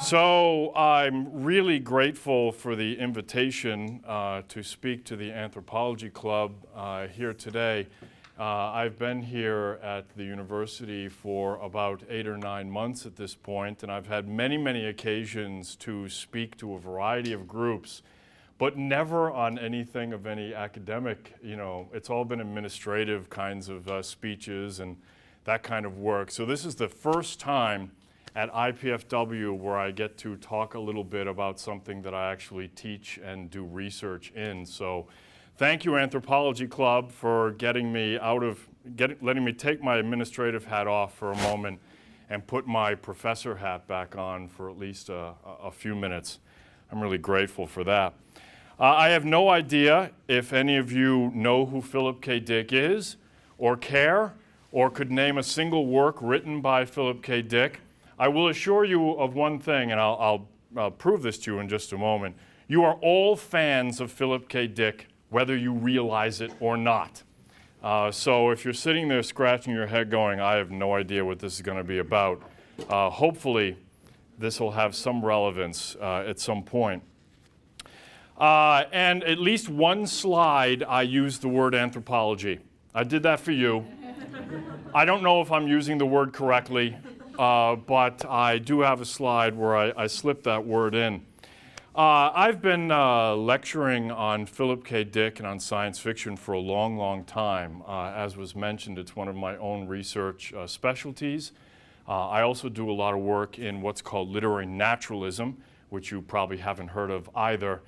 So I'm really grateful for the invitation to speak to the Anthropology Club here today. I've been here at the university for about 8 or 9 months at this point, and I've had many, many occasions to speak to a variety of groups, but never on anything of any academic, it's all been administrative kinds of speeches and that kind of work. So this is the first time at IPFW where I get to talk a little bit about something that I actually teach and do research in. So thank you, Anthropology Club, for letting me take my administrative hat off for a moment and put my professor hat back on for at least a few minutes. I'm really grateful for that. I have no idea if any of you know who Philip K. Dick is, or care, or could name a single work written by Philip K. Dick. I will assure you of one thing, and I'll prove this to you in just a moment. You are all fans of Philip K. Dick, whether you realize it or not. So if you're sitting there scratching your head going, I have no idea what this is going to be about, hopefully this will have some relevance at some point. And at least one slide I used the word anthropology. I did that for you. I don't know if I'm using the word correctly. But I do have a slide where I slipped that word in. I've been lecturing on Philip K. Dick and on science fiction for a long, long time. As was mentioned, it's one of my own research specialties. I also do a lot of work in what's called literary naturalism, which you probably haven't heard of either.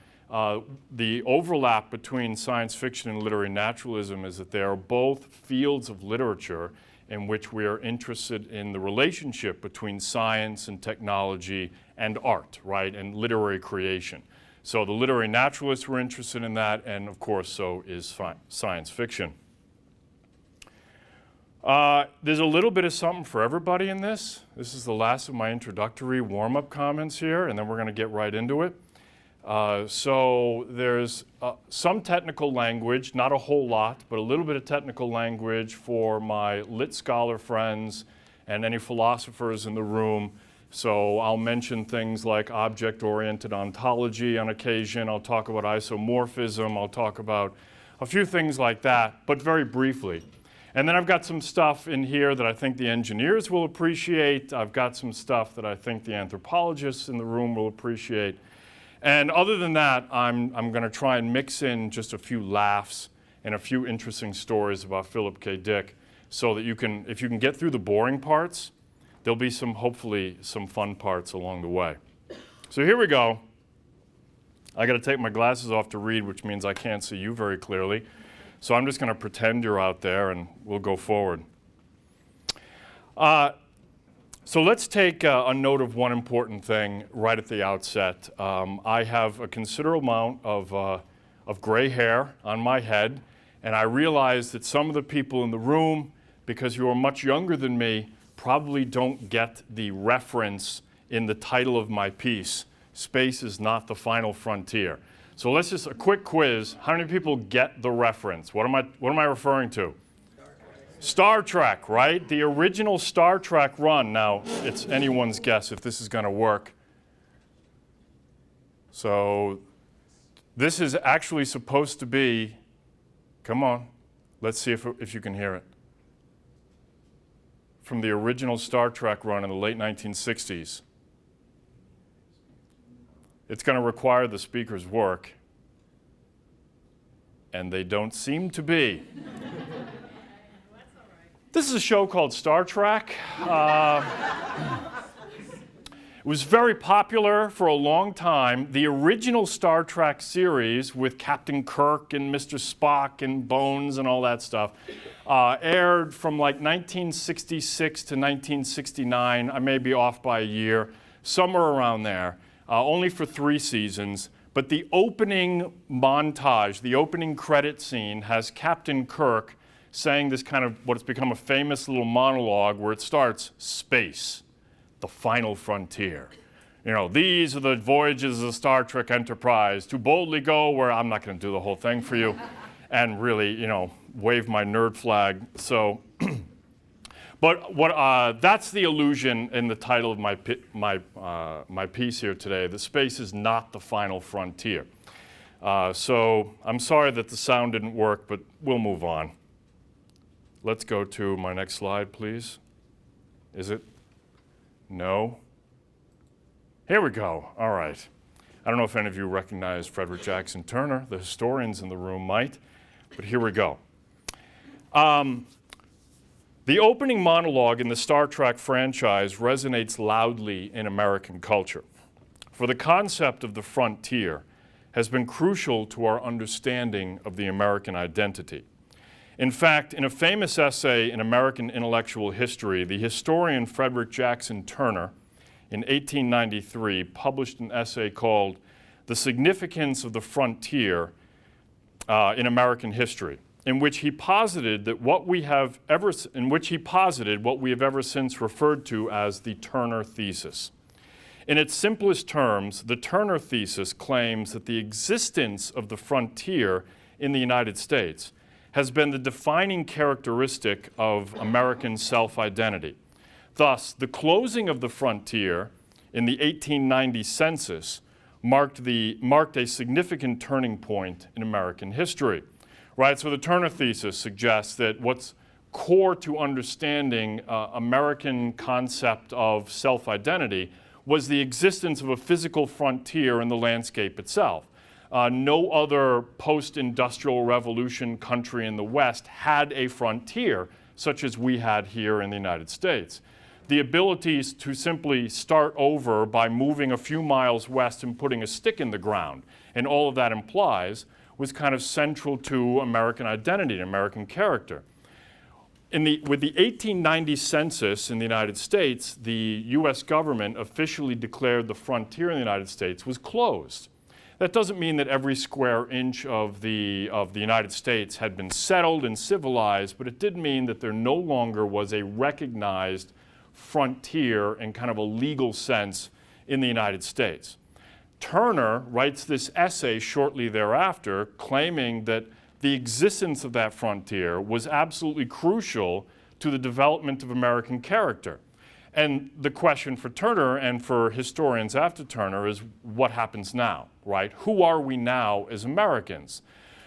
The overlap between science fiction and literary naturalism is that they are both fields of literature in which we are interested in the relationship between science and technology and art, right, and literary creation. So the literary naturalists were interested in that, and of course, so is science fiction. There's a little bit of something for everybody in this. This is the last of my introductory warm-up comments here, and then we're going to get right into it. So there's some technical language, not a whole lot, but a little bit of technical language for my lit scholar friends and any philosophers in the room. So I'll mention things like object-oriented ontology on occasion. I'll talk about isomorphism. I'll talk about a few things like that, but very briefly. And then I've got some stuff in here that I think the engineers will appreciate. I've got some stuff that I think the anthropologists in the room will appreciate. And other than that, I'm going to try and mix in just a few laughs and a few interesting stories about Philip K. Dick so that if you can get through the boring parts, there'll be hopefully some fun parts along the way. So here we go. I got to take my glasses off to read, which means I can't see you very clearly. So I'm just going to pretend you're out there and we'll go forward. So let's take a note of one important thing right at the outset. I have a considerable amount of gray hair on my head, and I realize that some of the people in the room, because you are much younger than me, probably don't get the reference in the title of my piece, Space is Not the Final Frontier. So let's just, a quick quiz. How many people get the reference? What am I referring to? Star Trek, right? The original Star Trek run. Now, it's anyone's guess if this is going to work. So this is actually supposed to be, come on, let's see if you can hear it. From the original Star Trek run in the late 1960s. It's going to require the speakers work, and they don't seem to be. This is a show called Star Trek. It was very popular for a long time. The original Star Trek series with Captain Kirk and Mr. Spock and Bones and all that stuff aired from like 1966 to 1969. I may be off by a year, somewhere around there, only for 3 seasons. But the opening montage, the opening credit scene has Captain Kirk saying this kind of what has become a famous little monologue where it starts, space, the final frontier. These are the voyages of the Star Trek Enterprise to boldly go where, I'm not going to do the whole thing for you, and really, wave my nerd flag. So But that's the illusion in the title of my piece here today. The space is not the final frontier. So I'm sorry that the sound didn't work, but we'll move on. Let's go to my next slide, please. Is it? No? Here we go. All right. I don't know if any of you recognize Frederick Jackson Turner. The historians in the room might, but here we go. The opening monologue in the Star Trek franchise resonates loudly in American culture, for the concept of the frontier has been crucial to our understanding of the American identity. In fact, in a famous essay in American intellectual history, the historian Frederick Jackson Turner, in 1893, published an essay called "The Significance of the Frontier in American History," in which he posited what we have ever since referred to as the Turner thesis. In its simplest terms, the Turner thesis claims that the existence of the frontier in the United States has been the defining characteristic of American self-identity. Thus, the closing of the frontier in the 1890 census marked a significant turning point in American history. Right, so the Turner thesis suggests that what's core to understanding American concept of self-identity was the existence of a physical frontier in the landscape itself. No other post-industrial revolution country in the West had a frontier such as we had here in the United States. The abilities to simply start over by moving a few miles west and putting a stick in the ground, and all of that implies, was kind of central to American identity and American character. With the 1890 census in the United States, the US government officially declared the frontier in the United States was closed. That doesn't mean that every square inch of the United States had been settled and civilized, but it did mean that there no longer was a recognized frontier in kind of a legal sense in the United States. Turner writes this essay shortly thereafter, claiming that the existence of that frontier was absolutely crucial to the development of American character. And the question for Turner and for historians after Turner is, what happens now, right? Who are we now as Americans?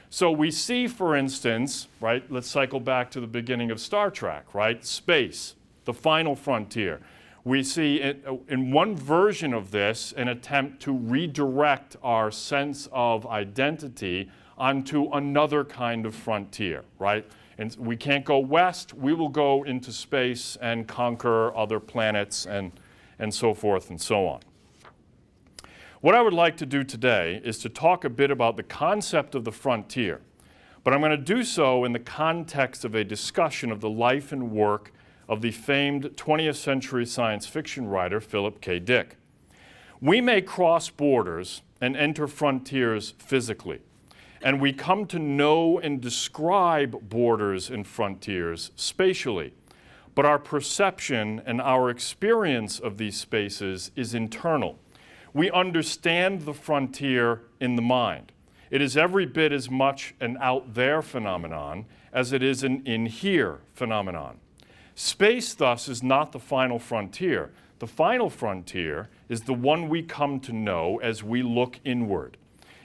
So we see, for instance, right, let's cycle back to the beginning of Star Trek, right? Space, the final frontier. We see in one version of this an attempt to redirect our sense of identity onto another kind of frontier, right? And we can't go west, we will go into space and conquer other planets and so forth and so on. What I would like to do today is to talk a bit about the concept of the frontier, but I'm going to do so in the context of a discussion of the life and work of the famed 20th century science fiction writer Philip K. Dick. We may cross borders and enter frontiers physically, and we come to know and describe borders and frontiers spatially, but our perception and our experience of these spaces is internal. We understand the frontier in the mind. It is every bit as much an out there phenomenon as it is an in here phenomenon. Space, thus, is not the final frontier. The final frontier is the one we come to know as we look inward.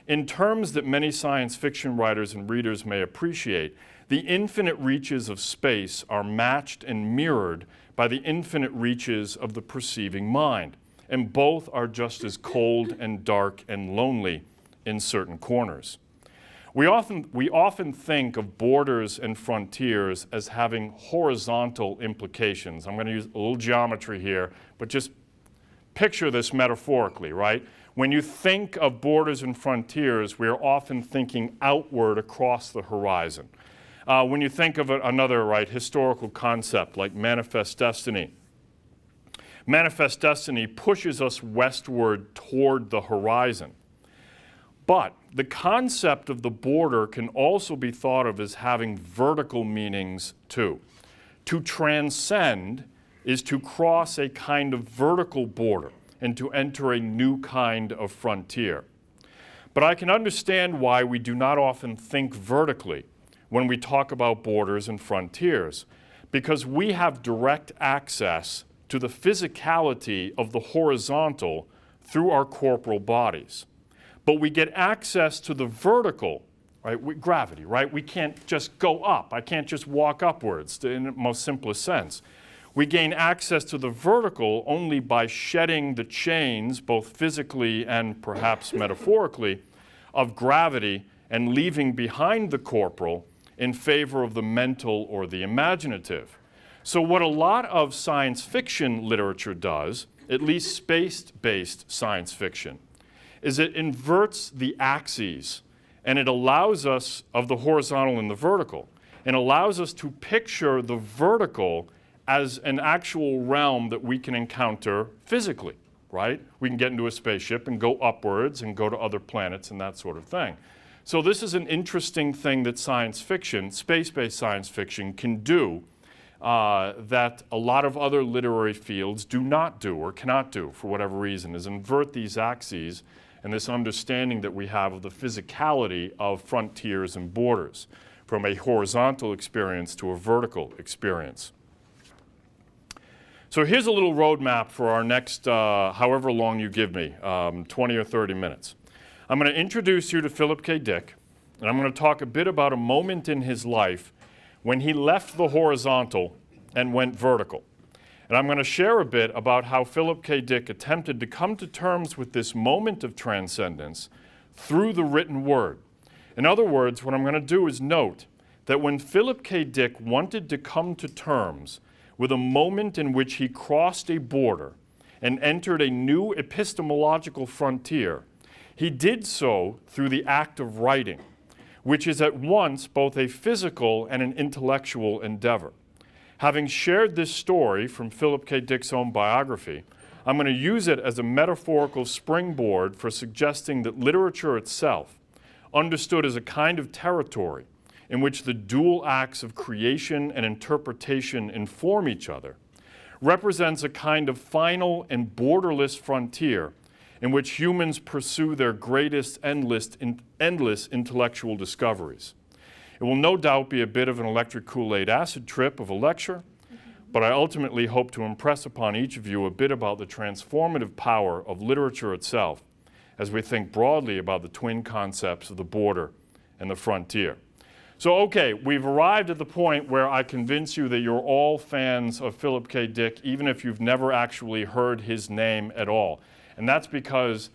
In terms that many science fiction writers and readers may appreciate, the infinite reaches of space are matched and mirrored by the infinite reaches of the perceiving mind, and both are just as cold and dark and lonely in certain corners. We often think of borders and frontiers as having horizontal implications. I'm going to use a little geometry here, but just picture this metaphorically, right? When you think of borders and frontiers, we are often thinking outward across the horizon. When you think of another historical concept like manifest destiny pushes us westward toward the horizon. But the concept of the border can also be thought of as having vertical meanings too. To transcend is to cross a kind of vertical border and to enter a new kind of frontier. But I can understand why we do not often think vertically when we talk about borders and frontiers, because we have direct access to the physicality of the horizontal through our corporal bodies. But we get access to the vertical, right, gravity, right? We can't just go up. I can't just walk upwards in the most simplest sense. We gain access to the vertical only by shedding the chains, both physically and perhaps metaphorically, of gravity and leaving behind the corporal in favor of the mental or the imaginative. So what a lot of science fiction literature does, at least space-based science fiction, is it inverts the axes and it allows us, of the horizontal and the vertical, and allows us to picture the vertical as an actual realm that we can encounter physically, right? We can get into a spaceship and go upwards and go to other planets and that sort of thing. So this is an interesting thing that science fiction, space-based science fiction, can do that a lot of other literary fields do not do or cannot do for whatever reason, is invert these axes and this understanding that we have of the physicality of frontiers and borders from a horizontal experience to a vertical experience. So here's a little roadmap for our next, however long you give me, 20 or 30 minutes. I'm going to introduce you to Philip K. Dick, and I'm going to talk a bit about a moment in his life when he left the horizontal and went vertical. And I'm going to share a bit about how Philip K. Dick attempted to come to terms with this moment of transcendence through the written word. In other words, what I'm going to do is note that when Philip K. Dick wanted to come to terms with a moment in which he crossed a border and entered a new epistemological frontier, he did so through the act of writing, which is at once both a physical and an intellectual endeavor. Having shared this story from Philip K. Dick's own biography, I'm going to use it as a metaphorical springboard for suggesting that literature itself, understood as a kind of territory in which the dual acts of creation and interpretation inform each other, represents a kind of final and borderless frontier in which humans pursue their greatest endless intellectual discoveries. It will no doubt be a bit of an electric Kool-Aid acid trip of a lecture, but I ultimately hope to impress upon each of you a bit about the transformative power of literature itself as we think broadly about the twin concepts of the border and the frontier. So, okay, we've arrived at the point where I convince you that you're all fans of Philip K. Dick, even if you've never actually heard his name at all. And that's because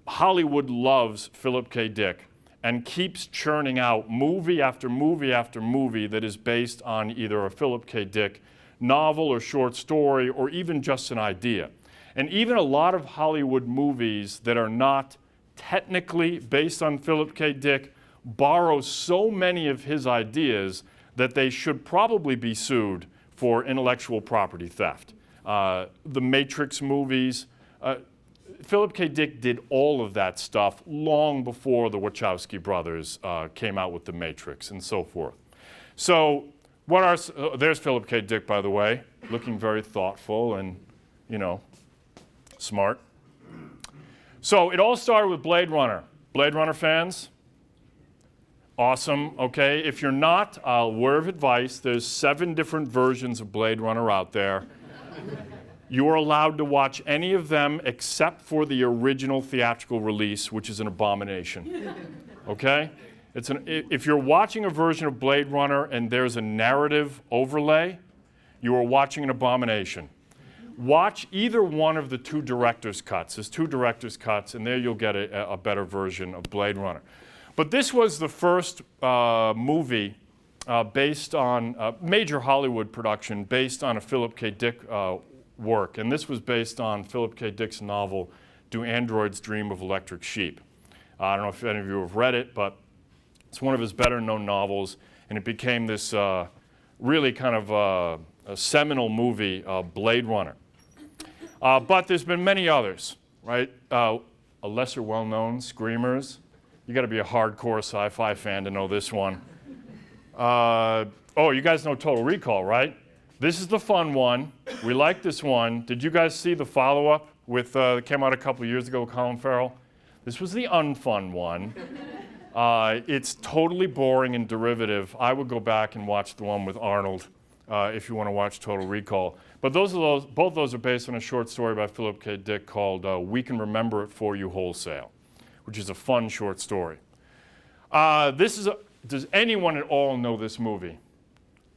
Hollywood loves Philip K. Dick and keeps churning out movie after movie after movie that is based on either a Philip K. Dick novel or short story or even just an idea. And even a lot of Hollywood movies that are not technically based on Philip K. Dick borrow so many of his ideas that they should probably be sued for intellectual property theft. The Matrix movies, Philip K. Dick did all of that stuff long before the Wachowski brothers came out with The Matrix and so forth. So what are, there's Philip K. Dick, by the way, looking very thoughtful and, you know, smart. So it all started with Blade Runner. Blade Runner fans? Awesome, okay. If you're not, a word of advice, there's 7 different versions of Blade Runner out there. You are allowed to watch any of them except for the original theatrical release, which is an abomination, okay? If you're watching a version of Blade Runner and there's a narrative overlay, you are watching an abomination. Watch either one of the 2 director's cuts. There's 2 director's cuts, and there you'll get a better version of Blade Runner. But this was the first movie based on major Hollywood production based on a Philip K. Dick work. And this was based on Philip K. Dick's novel, Do Androids Dream of Electric Sheep? I don't know if any of you have read it, but it's one of his better known novels. And it became this really kind of a seminal movie, Blade Runner. But there's been many others, right? A lesser well-known, Screamers. You got to be a hardcore sci-fi fan to know this one. Oh, you guys know Total Recall, right? This is the fun one. We like this one. Did you guys see the follow-up with that came out a couple years ago with Colin Farrell? This was the unfun one. It's totally boring and derivative. I would go back and watch the one with Arnold if you want to watch Total Recall. But both those are based on a short story by Philip K. Dick called We Can Remember It For You Wholesale, which is a fun short story. Does anyone at all know this movie?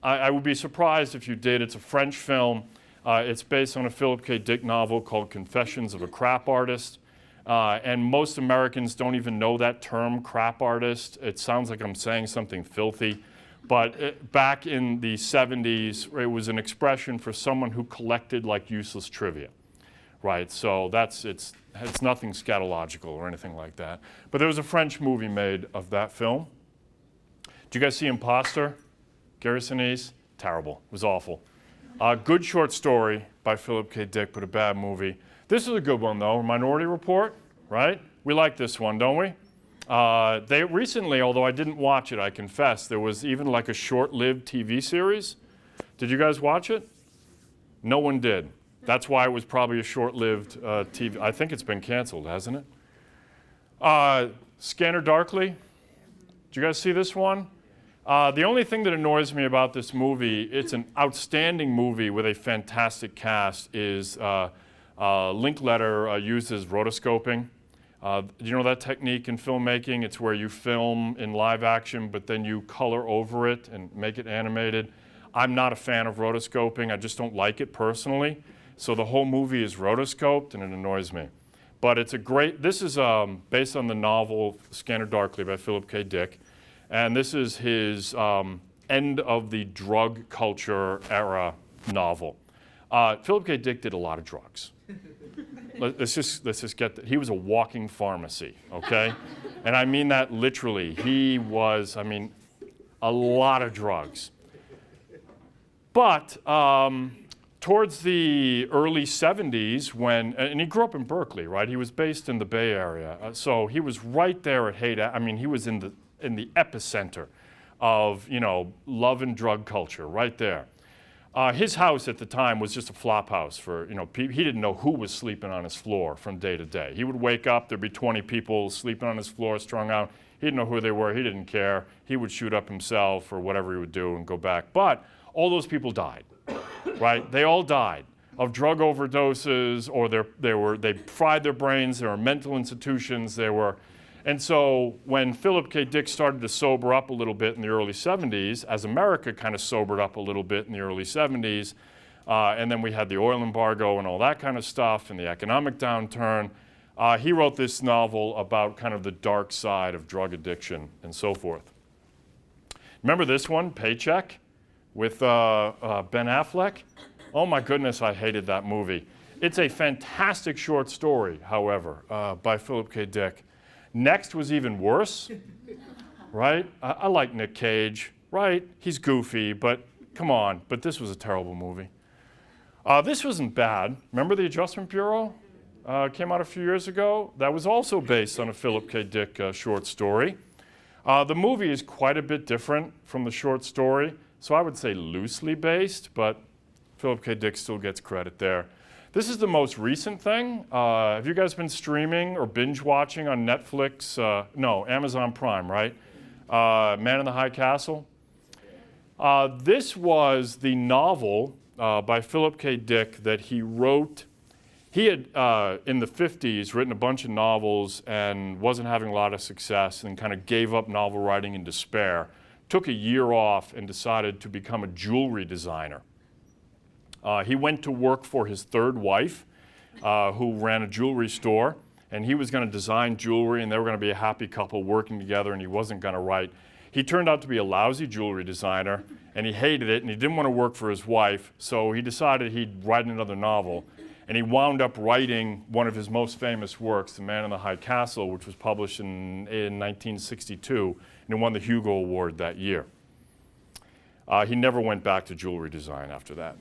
I would be surprised if you did. It's a French film. It's based on a Philip K. Dick novel called Confessions of a Crap Artist. And most Americans don't even know that term, crap artist. It sounds like I'm saying something filthy. But back in the 70s, it was an expression for someone who collected like useless trivia, right? So it's nothing scatological or anything like that. But there was a French movie made of that film. Did you guys see Imposter? Gary Sinise? Terrible. It was awful. Good short story by Philip K. Dick, but a bad movie. This is a good one, though. Minority Report, right? We like this one, don't we? They recently, although I didn't watch it, I confess, there was even like a short-lived TV series. Did you guys watch it? No one did. That's why it was probably a short-lived TV. I think it's been canceled, hasn't it? Scanner Darkly. Did you guys see this one? The only thing that annoys me about this movie, it's an outstanding movie with a fantastic cast, is Linkletter uses rotoscoping. You know that technique in filmmaking? It's where you film in live action, but then you color over it and make it animated. I'm not a fan of rotoscoping. I just don't like it personally. So the whole movie is rotoscoped, and it annoys me. But it's a great, this is based on the novel Scanner Darkly by Philip K. Dick. And this is his end of the drug culture era novel. Philip K. Dick did a lot of drugs. Let's just get that. He was a walking pharmacy, okay? And I mean that literally. He was, a lot of drugs. But towards the early 70s and he grew up in Berkeley, right? He was based in the Bay Area. So he was right there at he was in the epicenter of, love and drug culture, right there. His house at the time was just a flop house for, he didn't know who was sleeping on his floor from day to day. He would wake up, there'd be 20 people sleeping on his floor, strung out. He didn't know who they were, he didn't care. He would shoot up himself or whatever he would do and go back. But all those people died, right? They all died of drug overdoses, or they fried their brains, there were mental institutions, and so when Philip K. Dick started to sober up a little bit in the early 70s, as America kind of sobered up a little bit in the early 70s, and then we had the oil embargo and all that kind of stuff and the economic downturn, he wrote this novel about kind of the dark side of drug addiction and so forth. Remember this one, Paycheck, with Ben Affleck? Oh my goodness, I hated that movie. It's a fantastic short story, however, by Philip K. Dick. Next was even worse, right? I like Nick Cage, right? He's goofy, but come on. But this was a terrible movie. This wasn't bad. Remember The Adjustment Bureau? Came out a few years ago. That was also based on a Philip K. Dick short story. The movie is quite a bit different from the short story, so I would say loosely based, but Philip K. Dick still gets credit there. This is the most recent thing. Have you guys been streaming or binge watching on Netflix? No, Amazon Prime, right? Man in the High Castle. This was the novel by Philip K. Dick that he wrote. He had, in the 50s, written a bunch of novels and wasn't having a lot of success and kind of gave up novel writing in despair. Took a year off and decided to become a jewelry designer. He went to work for his third wife, who ran a jewelry store, and he was going to design jewelry, and they were going to be a happy couple working together, and he wasn't going to write. He turned out to be a lousy jewelry designer, and he hated it, and he didn't want to work for his wife, so he decided he'd write another novel, and he wound up writing one of his most famous works, The Man in the High Castle, which was published in 1962, and it won the Hugo Award that year. He never went back to jewelry design after that.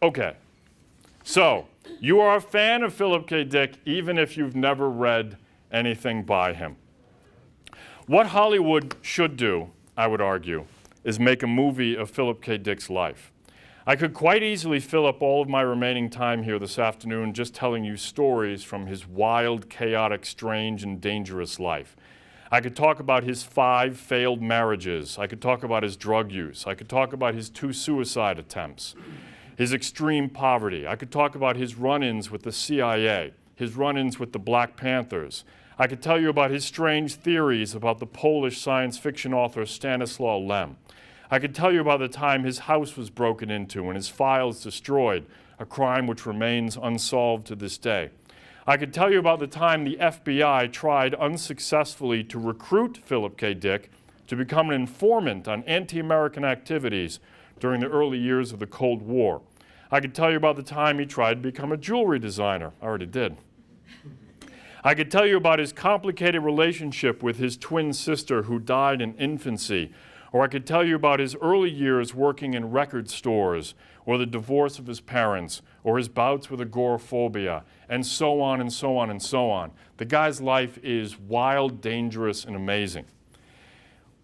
Okay, so you are a fan of Philip K. Dick even if you've never read anything by him. What Hollywood should do, I would argue, is make a movie of Philip K. Dick's life. I could quite easily fill up all of my remaining time here this afternoon just telling you stories from his wild, chaotic, strange, and dangerous life. I could talk about his 5 failed marriages. I could talk about his drug use. I could talk about his 2 suicide attempts, his extreme poverty. I could talk about his run-ins with the CIA, his run-ins with the Black Panthers. I could tell you about his strange theories about the Polish science fiction author Stanislaw Lem. I could tell you about the time his house was broken into and his files destroyed, a crime which remains unsolved to this day. I could tell you about the time the FBI tried unsuccessfully to recruit Philip K. Dick to become an informant on anti-American activities during the early years of the Cold War. I could tell you about the time he tried to become a jewelry designer. I already did. I could tell you about his complicated relationship with his twin sister who died in infancy. Or I could tell you about his early years working in record stores, or the divorce of his parents, or his bouts with agoraphobia, and so on and so on and so on. The guy's life is wild, dangerous, and amazing.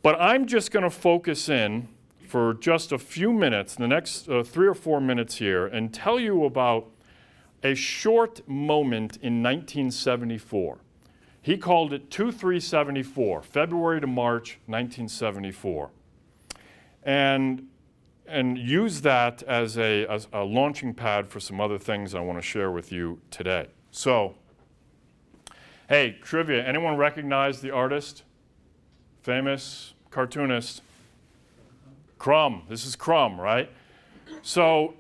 But I'm just going to focus in for just a few minutes, the next 3 or 4 minutes here, and tell you about a short moment in 1974. He called it 2-3-74, February to March 1974. And use that as a launching pad for some other things I want to share with you today. So, hey, trivia, anyone recognize the artist? Famous cartoonist? Crumb. This is Crumb, right? So,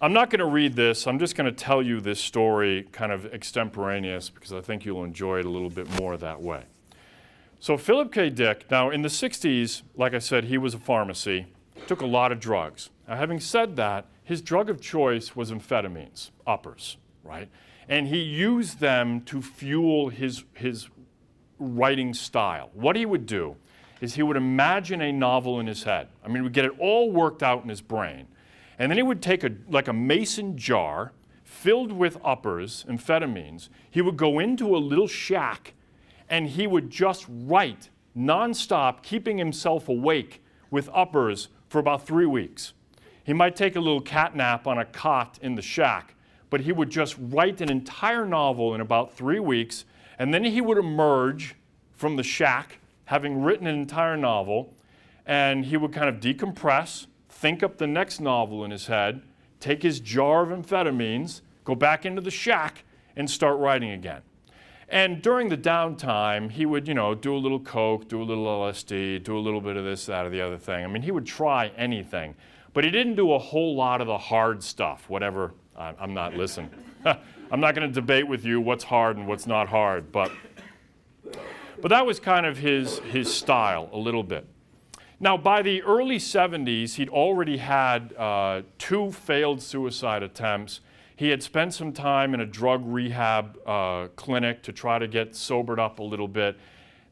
I'm not going to read this. I'm just going to tell you this story kind of extemporaneous because I think you'll enjoy it a little bit more that way. So Philip K. Dick, now in the 60s, like I said, he was a pharmacy, took a lot of drugs. Now having said that, his drug of choice was amphetamines, uppers, right? And he used them to fuel his writing style. What he would do is he would imagine a novel in his head. I mean, he would get it all worked out in his brain. And then he would take like a mason jar filled with uppers, amphetamines. He would go into a little shack and he would just write nonstop, keeping himself awake with uppers for about 3 weeks. He might take a little cat nap on a cot in the shack, but he would just write an entire novel in about 3 weeks, and then he would emerge from the shack having written an entire novel, and he would kind of decompress, think up the next novel in his head, take his jar of amphetamines, go back into the shack, and start writing again. And during the downtime, he would, do a little coke, do a little LSD, do a little bit of this, that, or the other thing. I mean, he would try anything. But he didn't do a whole lot of the hard stuff, whatever. I'm not listening. I'm not going to debate with you what's hard and what's not hard. But that was kind of his style a little bit. Now, by the early 70s, he'd already had 2 failed suicide attempts. He had spent some time in a drug rehab clinic to try to get sobered up a little bit.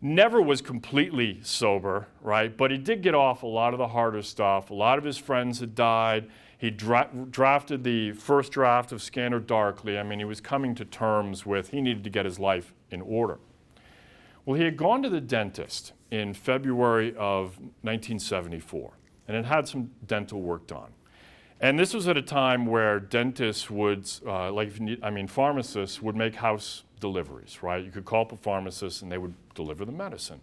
Never was completely sober, right? But he did get off a lot of the harder stuff. A lot of his friends had died. He drafted the first draft of Scanner Darkly. I mean, he was coming to terms with he needed to get his life in order. Well, he had gone to the dentist in February of 1974 and had some dental work done. And this was at a time where dentists would, pharmacists would make house deliveries, right? You could call up a pharmacist and they would deliver the medicine.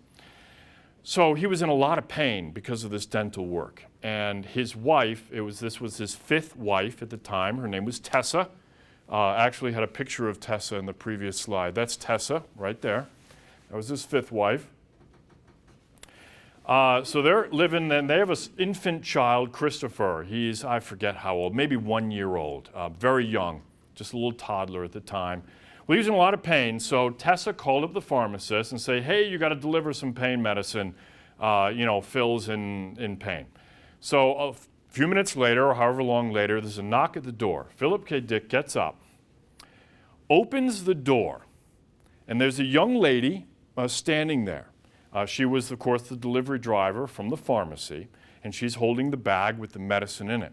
So he was in a lot of pain because of this dental work. And his wife, this was his 5th wife at the time. Her name was Tessa. Actually had a picture of Tessa in the previous slide. That's Tessa right there. That was his 5th wife. So they're living, and they have an infant child, Christopher. He's, I forget how old, maybe 1 year old, very young, just a little toddler at the time. Well, he was in a lot of pain, so Tessa called up the pharmacist and said, hey, you got to deliver some pain medicine, Phil's in pain. So a few minutes later, or however long later, there's a knock at the door. Philip K. Dick gets up, opens the door, and there's a young lady standing there. She was, of course, the delivery driver from the pharmacy, and she's holding the bag with the medicine in it.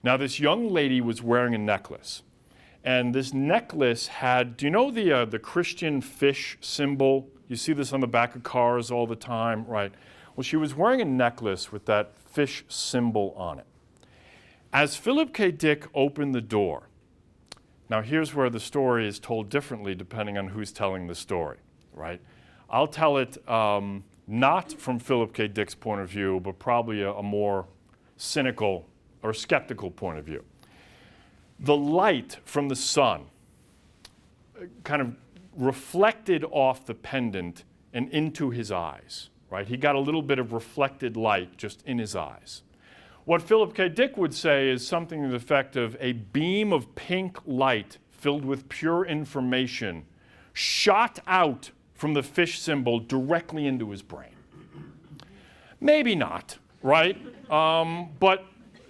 Now, this young lady was wearing a necklace, and this necklace had, do you know the Christian fish symbol? You see this on the back of cars all the time, right? Well, she was wearing a necklace with that fish symbol on it. As Philip K. Dick opened the door, now here's where the story is told differently depending on who's telling the story, right? I'll tell it not from Philip K. Dick's point of view, but probably a more cynical or skeptical point of view. The light from the sun kind of reflected off the pendant and into his eyes, right? He got a little bit of reflected light just in his eyes. What Philip K. Dick would say is something to the effect of a beam of pink light filled with pure information shot out from the fish symbol directly into his brain. Maybe not, right? But,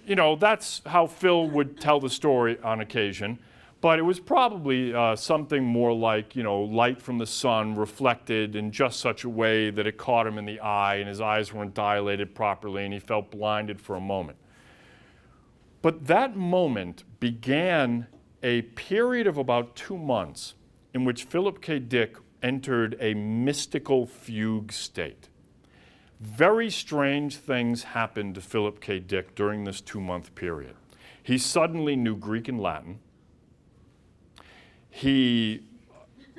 you know, that's how Phil would tell the story on occasion. But it was probably something more like, you know, light from the sun reflected in just such a way that it caught him in the eye and his eyes weren't dilated properly and he felt blinded for a moment. But that moment began a period of about 2 months in which Philip K. Dick entered a mystical fugue state. Very strange things happened to Philip K. Dick during this 2-month period. He suddenly knew Greek and Latin. He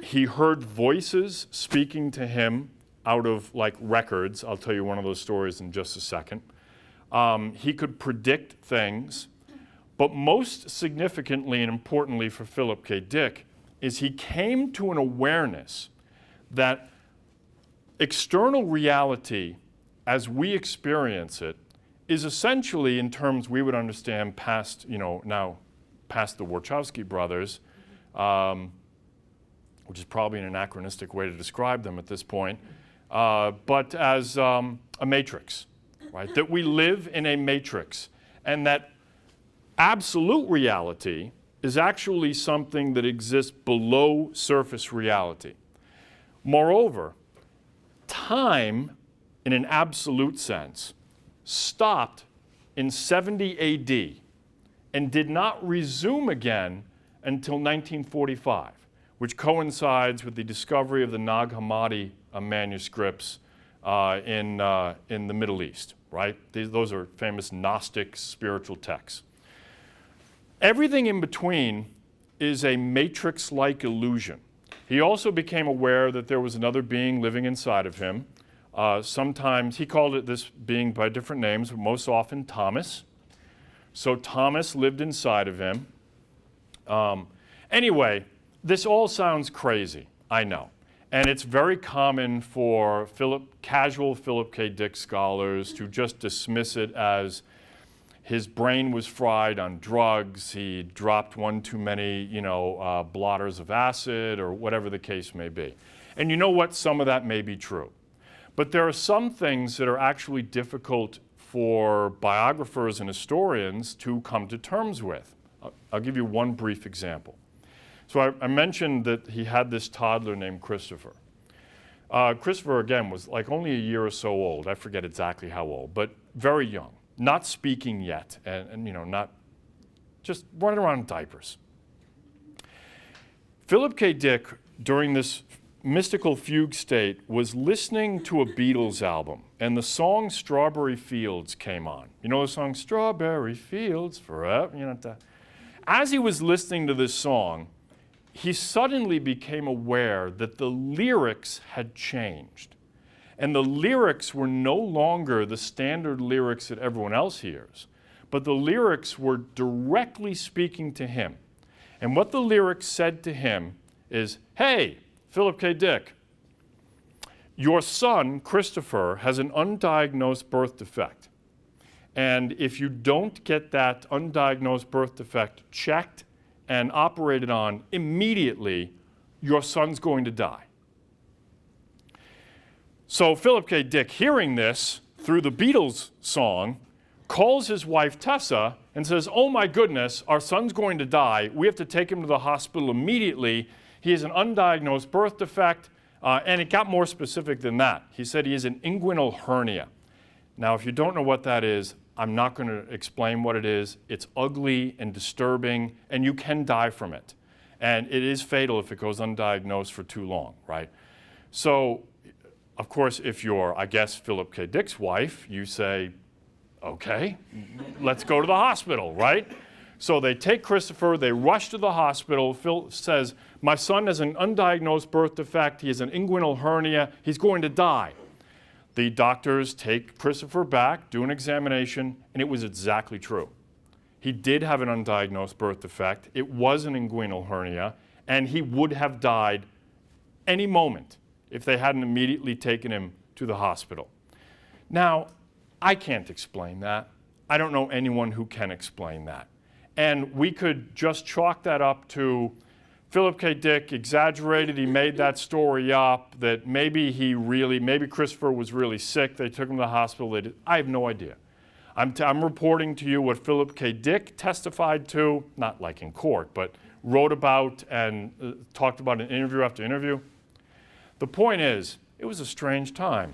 heard voices speaking to him out of like records. I'll tell you one of those stories in just a second. He could predict things. But most significantly and importantly for Philip K. Dick is he came to an awareness that external reality as we experience it is essentially, in terms we would understand past, you know, now past the Wachowski brothers, which is probably an anachronistic way to describe them at this point, but as a matrix, right? That we live in a matrix, and that absolute reality is actually something that exists below surface reality. Moreover, time, in an absolute sense, stopped in 70 AD and did not resume again until 1945, which coincides with the discovery of the Nag Hammadi manuscripts in the Middle East, right? Those are famous Gnostic spiritual texts. Everything in between is a matrix-like illusion. He also became aware that there was another being living inside of him. Sometimes he called it this being by different names, but most often Thomas. So Thomas lived inside of him. Anyway, this all sounds crazy, I know. And it's very common for casual Philip K. Dick scholars to just dismiss it as his brain was fried on drugs, he dropped one too many, you know, blotters of acid, or whatever the case may be. And you know what? Some of that may be true. But there are some things that are actually difficult for biographers and historians to come to terms with. I'll give you one brief example. So I mentioned that he had this toddler named Christopher. Christopher, again, was like only a year or so old. I forget exactly how old, but very young. Not speaking yet, and you know, not just running around in diapers. Philip K. Dick, during this mystical fugue state, was listening to a Beatles album, and the song Strawberry Fields came on. You know the song, Strawberry Fields Forever? You know, as he was listening to this song, he suddenly became aware that the lyrics had changed. And the lyrics were no longer the standard lyrics that everyone else hears, but the lyrics were directly speaking to him. And what the lyrics said to him is, hey, Philip K. Dick, your son, Christopher, has an undiagnosed birth defect. And if you don't get that undiagnosed birth defect checked and operated on immediately, your son's going to die. So Philip K. Dick, hearing this through the Beatles song, calls his wife Tessa and says, oh my goodness, our son's going to die. We have to take him to the hospital immediately. He has an undiagnosed birth defect, and it got more specific than that. He said he has an inguinal hernia. Now, if you don't know what that is, I'm not going to explain what it is. It's ugly and disturbing, and you can die from it. And it is fatal if it goes undiagnosed for too long, right? So, of course, if you're, I guess, Philip K. Dick's wife, you say, okay, let's go to the hospital, right? So they take Christopher, they rush to the hospital. Phil says, my son has an undiagnosed birth defect. He has an inguinal hernia. He's going to die. The doctors take Christopher back, do an examination, and it was exactly true. He did have an undiagnosed birth defect. It was an inguinal hernia, and he would have died any moment if they hadn't immediately taken him to the hospital. Now, I can't explain that. I don't know anyone who can explain that. And we could just chalk that up to Philip K. Dick exaggerated, he made that story up, that maybe Christopher was really sick, they took him to the hospital. I have no idea. I'm reporting to you what Philip K. Dick testified to, not like in court, but wrote about and talked about in interview after interview. The point is, it was a strange time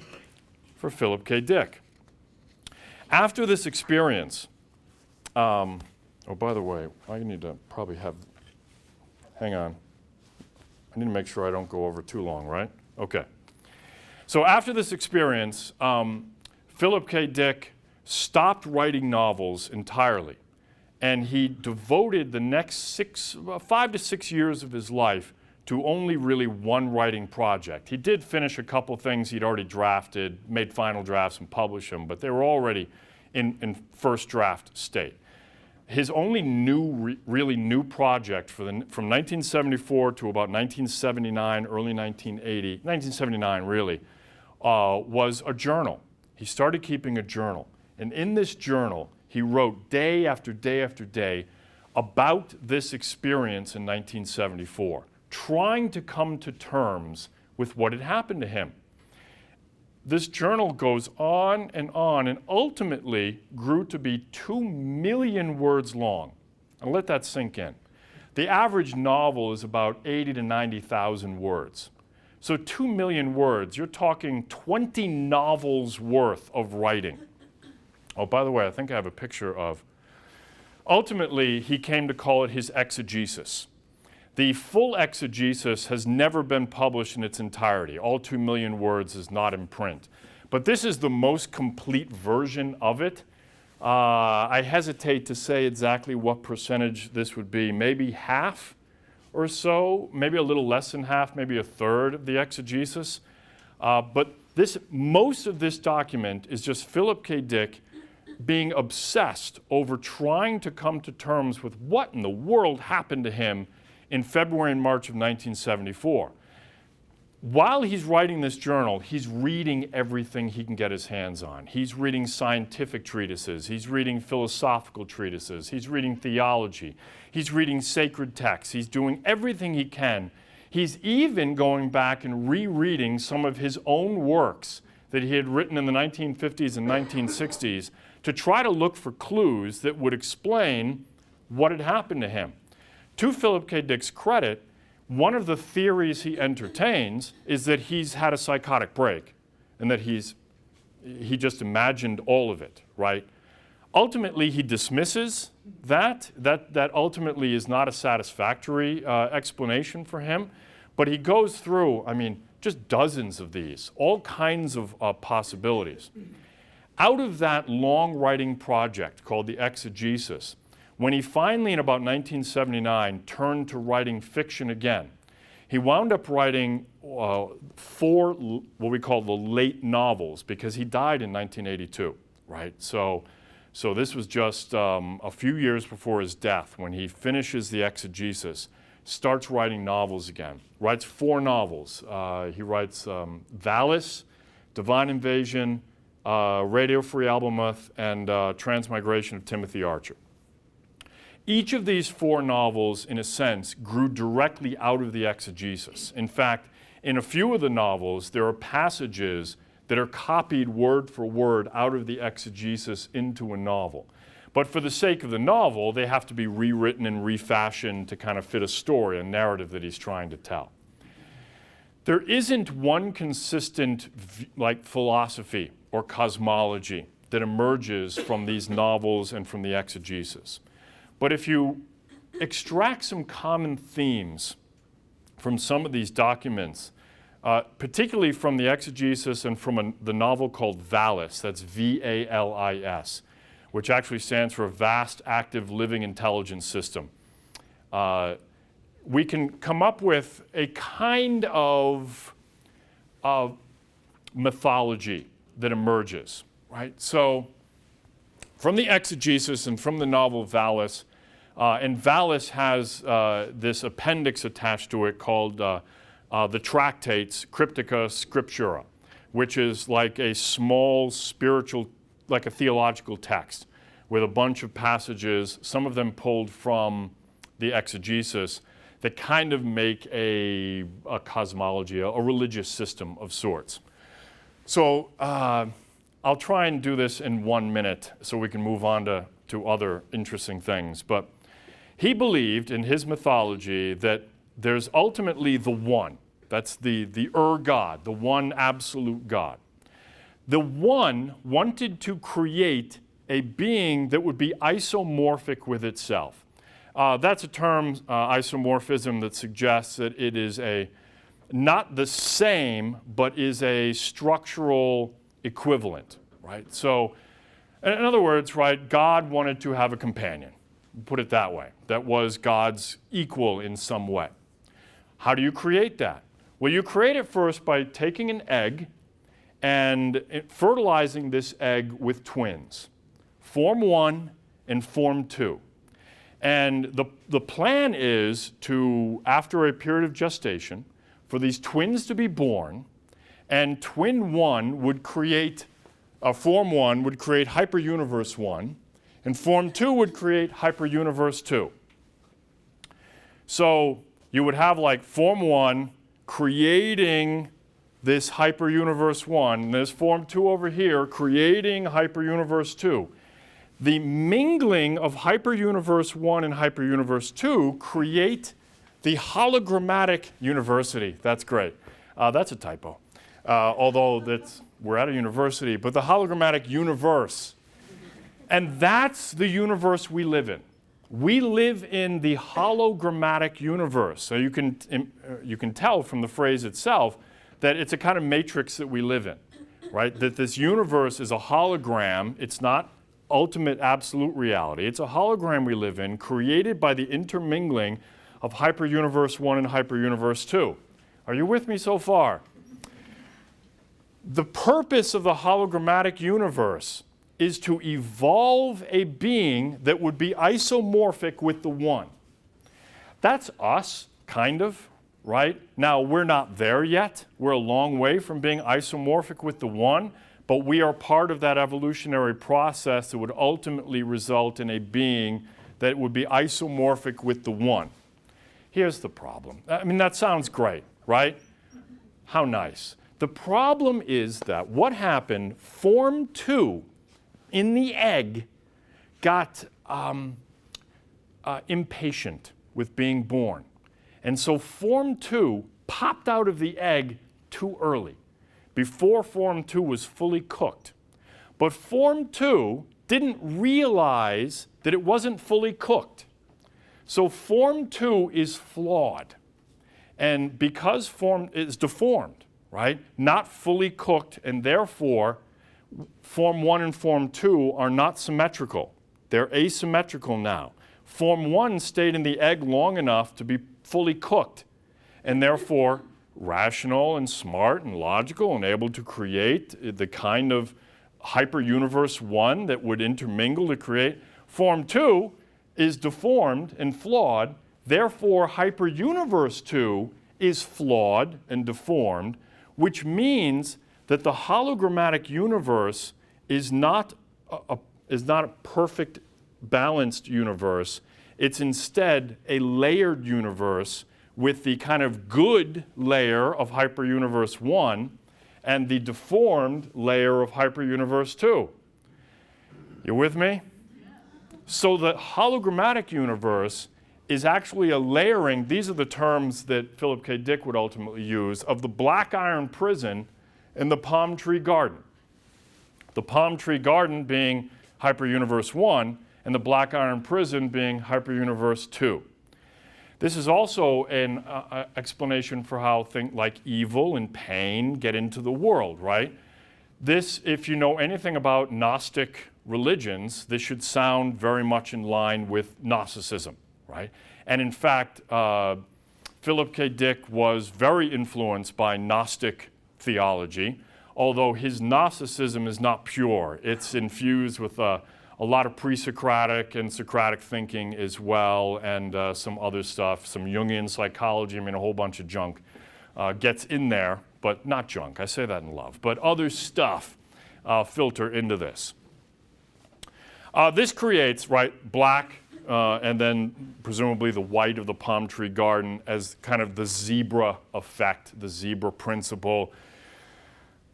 for Philip K. Dick. After this experience, oh, by the way, I need to probably have, hang on. I need to make sure I don't go over too long, right? Okay. So after this experience, Philip K. Dick stopped writing novels entirely. And he devoted the next 5 to 6 years of his life to only really one writing project. He did finish a couple things he'd already drafted, made final drafts and published them, but they were already in first draft state. His only really new project from 1974 to about 1979, early 1980, 1979 really, was a journal. He started keeping a journal. And in this journal, he wrote day after day after day about this experience in 1974, trying to come to terms with what had happened to him. This journal goes on and ultimately grew to be 2 million words long. I'll let that sink in. The average novel is about 80 to 90,000 words. So 2 million words, you're talking 20 novels worth of writing. Oh, by the way, I think I have a picture of, ultimately, he came to call it his exegesis. The full exegesis has never been published in its entirety. All 2 million words is not in print. But this is the most complete version of it. I hesitate to say exactly what percentage this would be. Maybe half or so, maybe a little less than half, maybe a third of the exegesis. But most of this document is just Philip K. Dick being obsessed over trying to come to terms with what in the world happened to him in February and March of 1974. While he's writing this journal, he's reading everything he can get his hands on. He's reading scientific treatises. He's reading philosophical treatises. He's reading theology. He's reading sacred texts. He's doing everything he can. He's even going back and rereading some of his own works that he had written in the 1950s and 1960s to try to look for clues that would explain what had happened to him. To Philip K. Dick's credit, one of the theories he entertains is that he's had a psychotic break and that he just imagined all of it, right? Ultimately, he dismisses that. That ultimately is not a satisfactory explanation for him. But he goes through, just dozens of these, all kinds of possibilities. Out of that long writing project called the exegesis, when he finally, in about 1979, turned to writing fiction again, he wound up writing 4 what we call the late novels, because he died in 1982, right? So this was just a few years before his death when he finishes the exegesis, starts writing novels again, writes 4 novels. He writes Valis, Divine Invasion, Radio Free Albemuth, and Transmigration of Timothy Archer. Each of these 4 novels, in a sense, grew directly out of the exegesis. In fact, in a few of the novels, there are passages that are copied word for word out of the exegesis into a novel. But for the sake of the novel, they have to be rewritten and refashioned to kind of fit a story, a narrative that he's trying to tell. There isn't one consistent philosophy or cosmology that emerges from these novels and from the exegesis. But if you extract some common themes from some of these documents, particularly from the exegesis and from the novel called Valis, that's V-A-L-I-S, which actually stands for a vast, active, living intelligence system. We can come up with a kind of mythology that emerges, right? So from the exegesis and from the novel Valis, and Valis has this appendix attached to it called the Tractates Cryptica Scriptura, which is like a small spiritual, like a theological text with a bunch of passages, some of them pulled from the exegesis, that kind of make a cosmology, a religious system of sorts. So I'll try and do this in 1 minute so we can move on to other interesting things. But he believed in his mythology that there's ultimately the one. That's the God, the one absolute God. The one wanted to create a being that would be isomorphic with itself. That's a term, isomorphism, that suggests that it is not the same, but is a structural equivalent, right? So, in other words, right, God wanted to have a companion, put it that way, that was God's equal in some way. How do you create that? Well, you create it first by taking an egg and fertilizing this egg with twins, form 1 and form 2. And the plan is to, after a period of gestation, for these twins to be born, and twin 1 would create, form 1 would create hyperuniverse 1, and form 2 would create hyperuniverse 2. So you would have like form 1 creating this hyperuniverse 1, and there's form 2 over here creating hyperuniverse 2. The mingling of hyperuniverse 1 and hyperuniverse 2 create the hologrammatic university. That's great. That's a typo. Although we're at a university, but the hologrammatic universe. And that's the universe we live in. We live in the hologrammatic universe. So you can tell from the phrase itself that it's a kind of matrix that we live in, right? That this universe is a hologram. It's not ultimate absolute reality. It's a hologram we live in, created by the intermingling of hyperuniverse 1 and hyperuniverse 2. Are you with me so far? The purpose of the hologrammatic universe is to evolve a being that would be isomorphic with the one. That's us, kind of, right? Now, we're not there yet. We're a long way from being isomorphic with the one, but we are part of that evolutionary process that would ultimately result in a being that would be isomorphic with the one. Here's the problem. I mean, that sounds great, right? How nice. The problem is that what happened, form 2 in the egg got impatient with being born. And so form 2 popped out of the egg too early, before form 2 was fully cooked. But form 2 didn't realize that it wasn't fully cooked. So form 2 is flawed. And because form is deformed, right? Not fully cooked, and therefore form 1 and form 2 are not symmetrical. They're asymmetrical now. Form 1 stayed in the egg long enough to be fully cooked, and therefore rational and smart and logical and able to create the kind of hyperuniverse 1 that would intermingle to create. Form 2 is deformed and flawed, therefore hyperuniverse 2 is flawed and deformed, which means that the hologrammatic universe is not a perfect balanced universe. It's instead a layered universe with the kind of good layer of hyperuniverse 1 and the deformed layer of hyperuniverse 2. You with me? So the hologrammatic universe is actually a layering, these are the terms that Philip K. Dick would ultimately use, of the black iron prison and the palm tree garden. The palm tree garden being hyperuniverse 1 and the black iron prison being hyperuniverse 2. This is also an explanation for how things like evil and pain get into the world, right? This, if you know anything about Gnostic religions, this should sound very much in line with Gnosticism, right? And in fact, Philip K. Dick was very influenced by Gnostic theology, although his Gnosticism is not pure. It's infused with a lot of pre-Socratic and Socratic thinking as well, and some other stuff, some Jungian psychology, I mean, a whole bunch of junk gets in there, but not junk, I say that in love, but other stuff filter into this. This creates, right, black and then presumably the white of the palm tree garden as kind of the zebra effect, the zebra principle.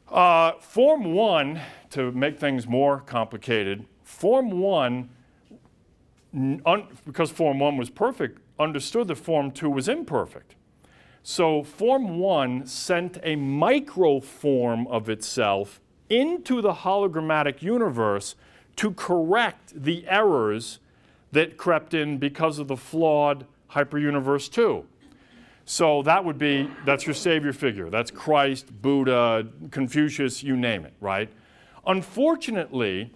Form 1, to make things more complicated, Form 1, because Form 1 was perfect, understood that Form 2 was imperfect. So Form 1 sent a microform of itself into the hologrammatic universe to correct the errors that crept in because of the flawed hyperuniverse 2. So that would be, that's your savior figure. That's Christ, Buddha, Confucius, you name it, right? Unfortunately,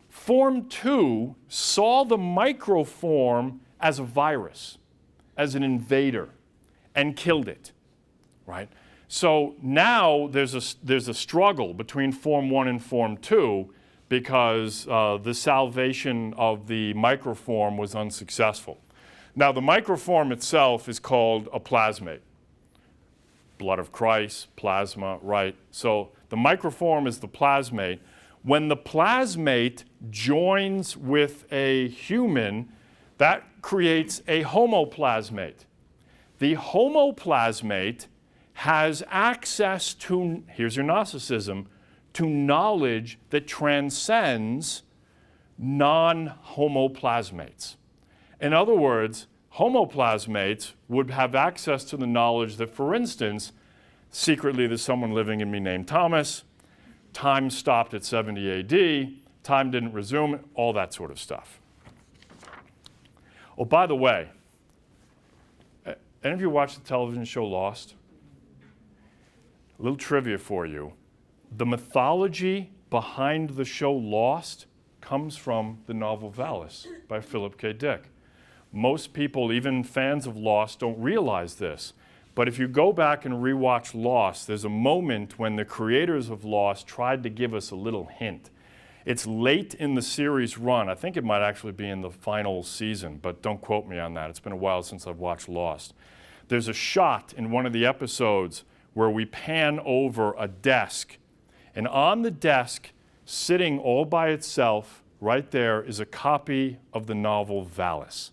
Form 2 saw the microform as a virus, as an invader, and killed it, right? So now there's a struggle between Form 1 and Form 2 because the salvation of the microform was unsuccessful. Now, the microform itself is called a plasmate. Blood of Christ, plasma, right? So the microform is the plasmate. When the plasmate joins with a human, that creates a homoplasmate. The homoplasmate has access to, here's your Gnosticism, to knowledge that transcends non-homoplasmates. In other words, homoplasmates would have access to the knowledge that, for instance, secretly there's someone living in me named Thomas, time stopped at 70 AD, time didn't resume, all that sort of stuff. Oh, by the way, any of you watch the television show Lost? A little trivia for you. The mythology behind the show Lost comes from the novel Valis by Philip K. Dick. Most people, even fans of Lost, don't realize this. But if you go back and rewatch Lost, there's a moment when the creators of Lost tried to give us a little hint. It's late in the series run. I think it might actually be in the final season, but don't quote me on that. It's been a while since I've watched Lost. There's a shot in one of the episodes where we pan over a desk, and on the desk, sitting all by itself, right there, is a copy of the novel Valis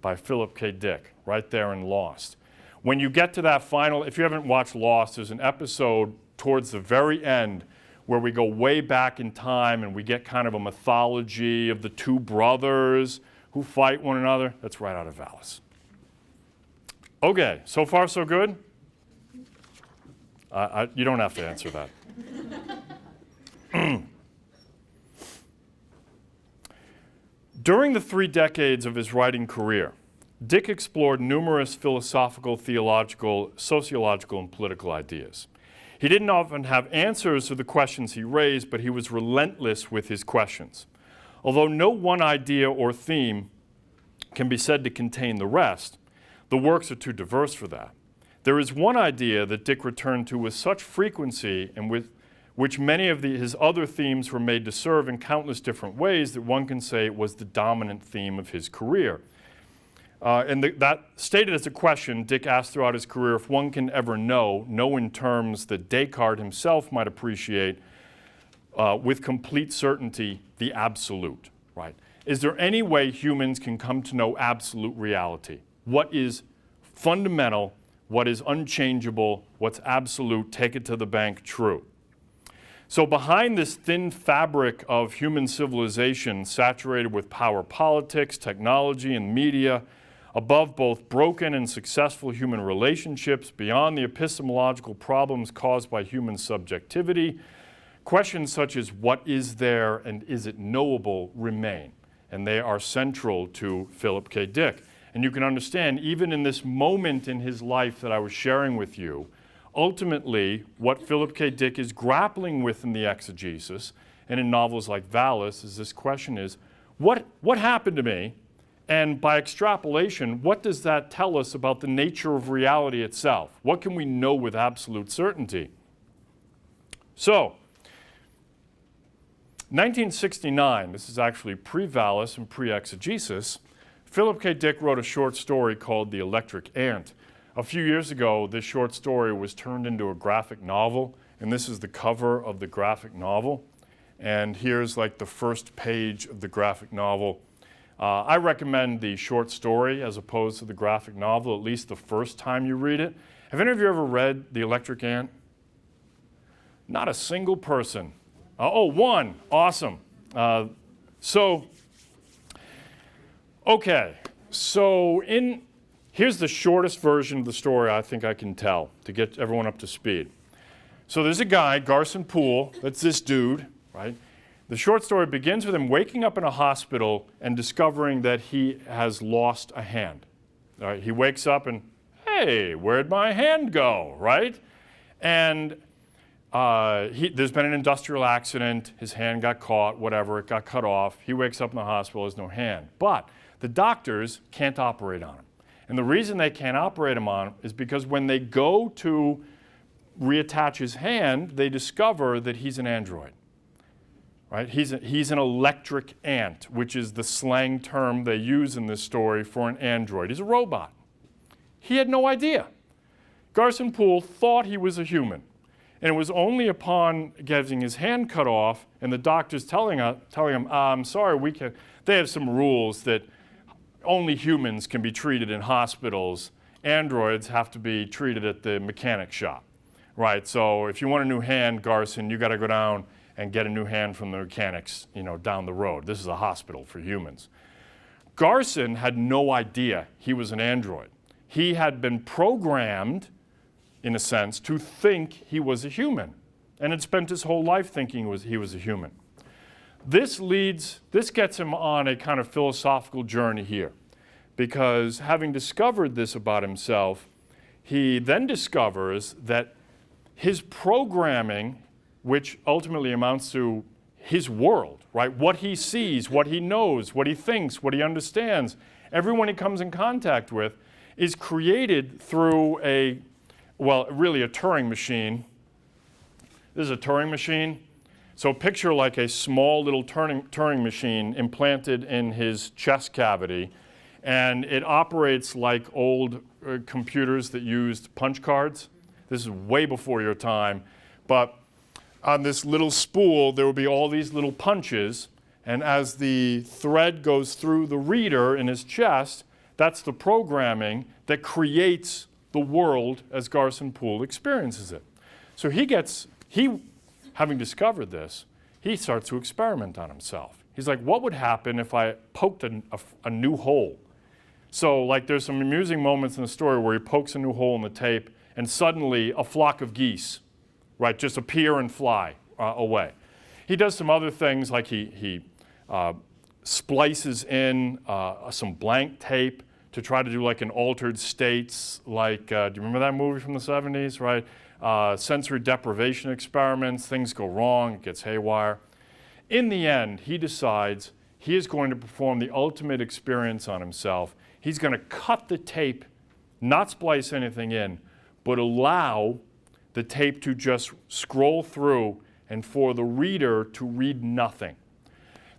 by Philip K. Dick, right there in Lost. When you get to that final, if you haven't watched Lost, there's an episode towards the very end where we go way back in time and we get kind of a mythology of the two brothers who fight one another. That's right out of Valis. Okay, so far so good? You don't have to answer that. During the 3 decades of his writing career, Dick explored numerous philosophical, theological, sociological, and political ideas. He didn't often have answers to the questions he raised, but he was relentless with his questions. Although no one idea or theme can be said to contain the rest, the works are too diverse for that. There is one idea that Dick returned to with such frequency and with which many of his other themes were made to serve in countless different ways that one can say it was the dominant theme of his career. That stated as a question Dick asked throughout his career if one can ever know in terms that Descartes himself might appreciate with complete certainty the absolute, right? Is there any way humans can come to know absolute reality? What is fundamental, what is unchangeable, what's absolute, take it to the bank, true? So behind this thin fabric of human civilization saturated with power politics, technology, and media, above both broken and successful human relationships, beyond the epistemological problems caused by human subjectivity, questions such as what is there and is it knowable remain. And they are central to Philip K. Dick. And you can understand, even in this moment in his life that I was sharing with you, ultimately, what Philip K. Dick is grappling with in the exegesis and in novels like Valis is this question is, what happened to me? And by extrapolation, what does that tell us about the nature of reality itself? What can we know with absolute certainty? So, 1969, this is actually pre-Valis and pre-exegesis, Philip K. Dick wrote a short story called The Electric Ant. A few years ago, this short story was turned into a graphic novel, and this is the cover of the graphic novel. And here's like the first page of the graphic novel. I recommend the short story as opposed to the graphic novel, at least the first time you read it. Have any of you ever read The Electric Ant? Not a single person. Oh, one. Awesome. Here's the shortest version of the story I think I can tell to get everyone up to speed. So there's a guy, Garson Poole, that's this dude, right? The short story begins with him waking up in a hospital and discovering that he has lost a hand. All right, he wakes up and, hey, where'd my hand go, right? And there's been an industrial accident, his hand got caught, whatever, it got cut off. He wakes up in the hospital, has no hand. But the doctors can't operate on him. And the reason they can't operate him on him is because when they go to reattach his hand, they discover that he's an android. Right? He's an electric ant, which is the slang term they use in this story for an android. He's a robot. He had no idea. Garson Poole thought he was a human. And it was only upon getting his hand cut off and the doctors telling him, I'm sorry, they have some rules that only humans can be treated in hospitals. Androids have to be treated at the mechanic shop. Right? So if you want a new hand, Garson, you got to go down and get a new hand from the mechanics, down the road. This is a hospital for humans. Garson had no idea he was an android. He had been programmed, in a sense, to think he was a human, and had spent his whole life thinking he was a human. This gets him on a kind of philosophical journey here, because having discovered this about himself, he then discovers that his programming, which ultimately amounts to his world, right? What he sees, what he knows, what he thinks, what he understands, everyone he comes in contact with is created through really a Turing machine. This is a Turing machine. So picture like a small little Turing machine implanted in his chest cavity, and it operates like old computers that used punch cards. This is way before your time, but on this little spool, there will be all these little punches, and as the thread goes through the reader in his chest, that's the programming that creates the world as Garson Poole experiences it. So having discovered this, he starts to experiment on himself. He's like, what would happen if I poked a new hole? So like there's some amusing moments in the story where he pokes a new hole in the tape, and suddenly a flock of geese, right, just appear and fly away. He does some other things, like he splices in some blank tape to try to do like an altered states, like, do you remember that movie from the 70s, right? Sensory deprivation experiments, things go wrong, it gets haywire. In the end, he decides he is going to perform the ultimate experience on himself. He's going to cut the tape, not splice anything in, but allow the tape to just scroll through and for the reader to read nothing.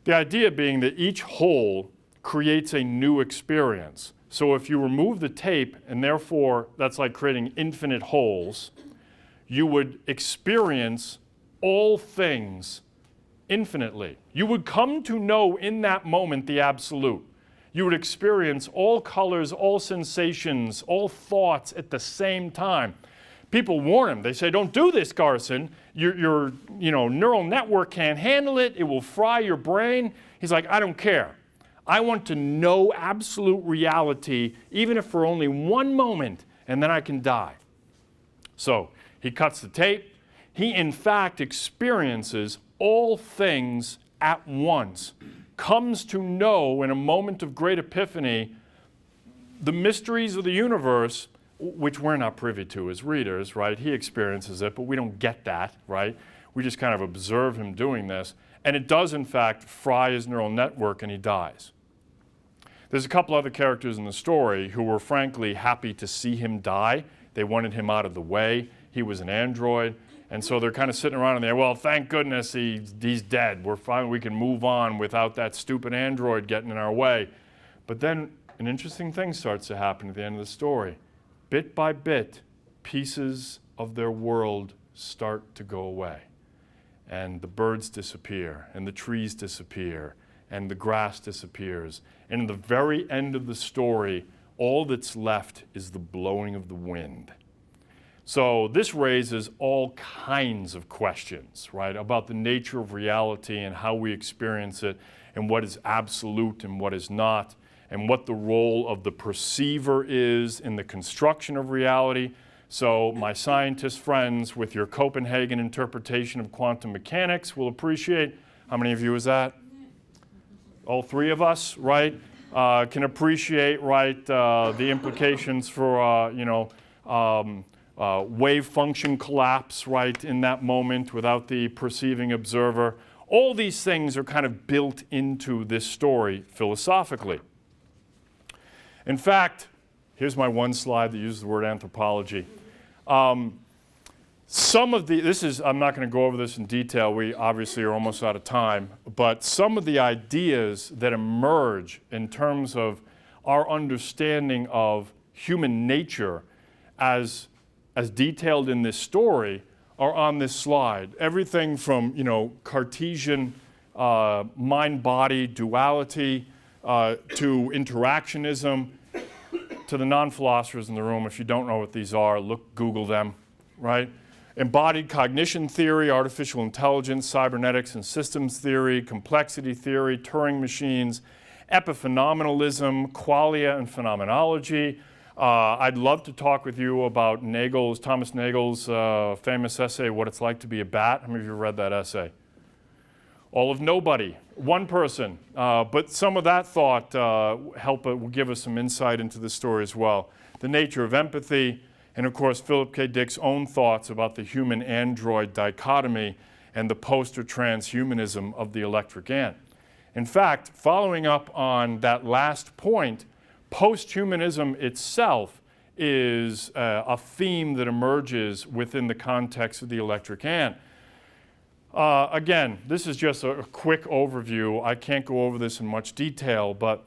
The idea being that each hole creates a new experience. So if you remove the tape, and therefore that's like creating infinite holes, you would experience all things infinitely. You would come to know in that moment the absolute. You would experience all colors, all sensations, all thoughts at the same time. People warn him. They say, don't do this, Garson. Your neural network can't handle it. It will fry your brain. He's like, I don't care. I want to know absolute reality, even if for only one moment, and then I can die. So he cuts the tape. He, in fact, experiences all things at once, comes to know in a moment of great epiphany the mysteries of the universe, which we're not privy to as readers, right? He experiences it, but we don't get that, right? We just kind of observe him doing this. And it does, in fact, fry his neural network, and he dies. There's a couple other characters in the story who were frankly happy to see him die. They wanted him out of the way. He was an android. And so they're kind of sitting around and they're, well, thank goodness he's dead. We're fine. We can move on without that stupid android getting in our way. But then an interesting thing starts to happen at the end of the story. Bit by bit, pieces of their world start to go away. And the birds disappear, and the trees disappear, and the grass disappears. And in the very end of the story, all that's left is the blowing of the wind. So this raises all kinds of questions, right, about the nature of reality and how we experience it, and what is absolute and what is not, and what the role of the perceiver is in the construction of reality. So my scientist friends with your Copenhagen interpretation of quantum mechanics will appreciate, how many of you is that? All three of us, right? Can appreciate, right, the implications for, wave function collapse, right, in that moment without the perceiving observer. All these things are kind of built into this story philosophically. In fact, here's my one slide that uses the word anthropology. Some of I'm not going to go over this in detail. We obviously are almost out of time. But some of the ideas that emerge in terms of our understanding of human nature as detailed in this story are on this slide. Everything from, Cartesian mind-body duality to interactionism, to the non-philosophers in the room. If you don't know what these are, Google them, right? Embodied cognition theory, artificial intelligence, cybernetics and systems theory, complexity theory, Turing machines, epiphenomenalism, qualia and phenomenology. I'd love to talk with you about Thomas Nagel's famous essay, What It's Like to Be a Bat. How many of you read that essay? All of nobody, one person. But some of that thought will give us some insight into the story as well. The nature of empathy, and of course Philip K. Dick's own thoughts about the human-android dichotomy and the post or transhumanism of the electric ant. In fact, following up on that last point, posthumanism itself is a theme that emerges within the context of the electric ant. Again, this is just a quick overview. I can't go over this in much detail, but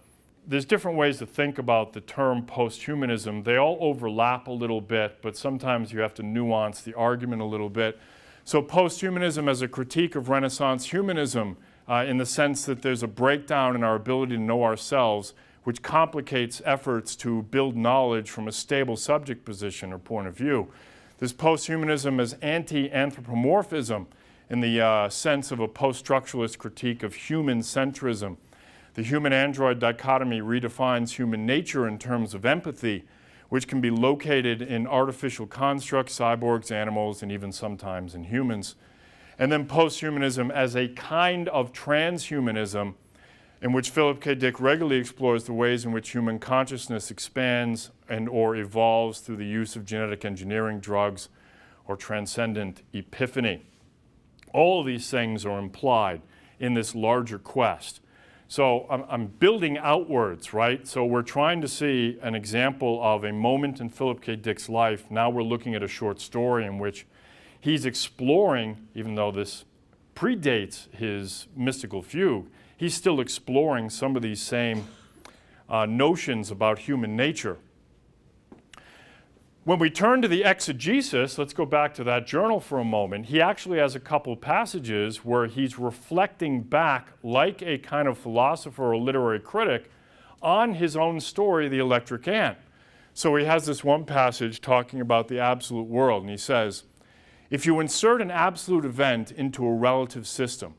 there's different ways to think about the term posthumanism. They all overlap a little bit, but sometimes you have to nuance the argument a little bit. So posthumanism as a critique of Renaissance humanism in the sense that there's a breakdown in our ability to know ourselves, which complicates efforts to build knowledge from a stable subject position or point of view. There's posthumanism as anti-anthropomorphism, in the sense of a post-structuralist critique of human centrism. The human-android dichotomy redefines human nature in terms of empathy, which can be located in artificial constructs, cyborgs, animals, and even sometimes in humans. And then posthumanism as a kind of transhumanism in which Philip K. Dick regularly explores the ways in which human consciousness expands and or evolves through the use of genetic engineering, drugs, or transcendent epiphany. All of these things are implied in this larger quest. So I'm building outwards, right? So we're trying to see an example of a moment in Philip K. Dick's life. Now we're looking at a short story in which he's exploring, even though this predates his mystical fugue, he's still exploring some of these same notions about human nature. When we turn to the exegesis, let's go back to that journal for a moment. He actually has a couple passages where he's reflecting back like a kind of philosopher or literary critic on his own story, The Electric Ant. So he has this one passage talking about the absolute world, and he says, if you insert an absolute event into a relative system,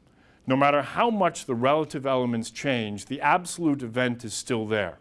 no matter how much the relative elements change, the absolute event is still there,